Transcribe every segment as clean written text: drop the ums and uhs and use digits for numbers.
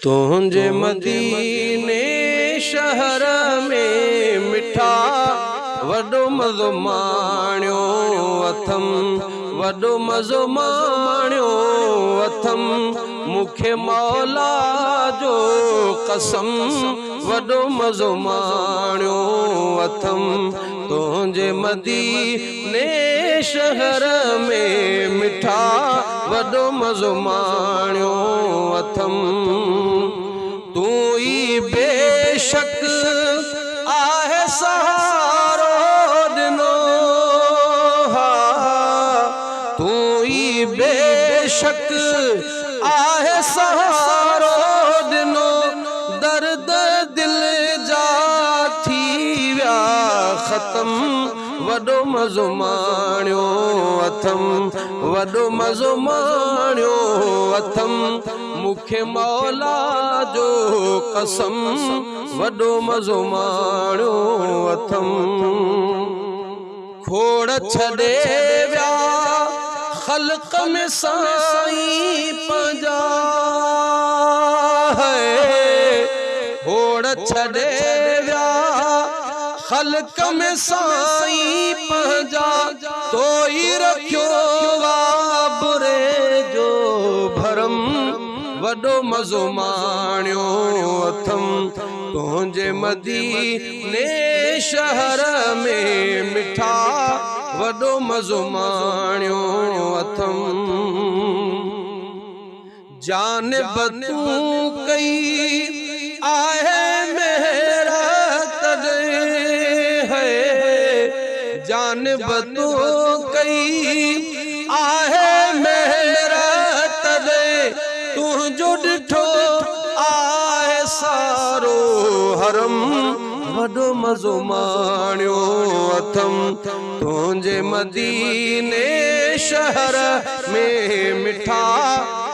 तुझे मदीने शहर में मिठा वडो मज़ो माण्यो अथम, वडो मज़ो माण्यो अथम। मुखे मौला जो कसम वडो मज़ो माण्यो अथम। तुझे मदीने शहर में मिठा वडो मज़ो माण्यो अथम। तू ही बेशक आहे सहारो दिनो, तू ही बेशक आहे सहारो दिनो। दर्द दिल जा थी व्या ख़त्म वडो मज़ो माण्यो अथम, वडो मज़ो माण्यो अथम। मुखे मौला जो कसम वडो मज़ो माण्यो अथम। खोड़ छॾे व्या ख़ल्क़ में साईं पंहिंजा, खोड़ छॾे व्या ख़ल्क़ में साईं पंहिंजा। तो ही रखियो बुरे जो भरम वडो मज़ो माण्यो अथम। तुझे मदीने शहर में मिठा वडो मज़ो माण्यो अथम। जानिब तू कई आहे मेहरत है, जानिब तू कई आहे मेहरत तुझो ॾिठो आहे सारो हरम वडो मज़ो माण्यो अथम। तुझे मदीने शहर में मिठा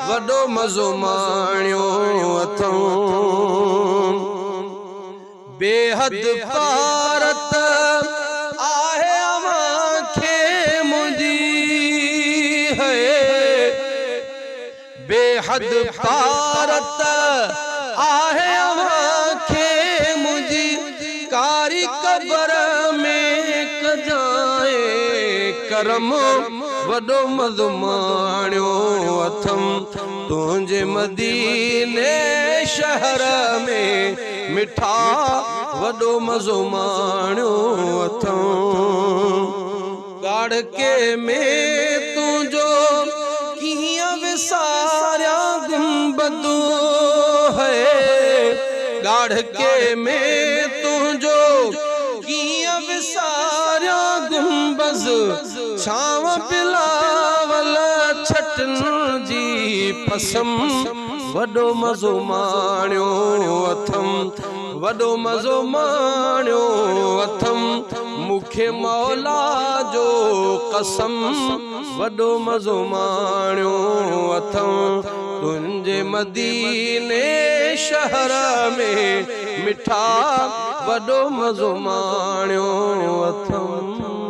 वडो मज़ो माण्यो अथम। बेहद पारत आहे अमांखे मुंहिंजी है, बेहद पारत आहे अमांखे मुंहिंजी। कारी कबर में कजाए करम वडो मज़ो माण्यो अथम। तुझे मदीने शहर में मिठा वडो मज़ो माण्यो अथम। गाड़के में तुझो कियां विसारिया गुंबदो है, गाड़के में तुझो कियां विसारिया गुंबज़। छाव बिलावल छटन जी पसम वडो मज़ो माण्यो अथम, वडो मज़ो माण्यो अथम। मुखे मौला जो कसम वडो मज़ो माण्यो अथम। तुझे मदीने शहर में मिठा वडो मज़ो माण्यो अथम।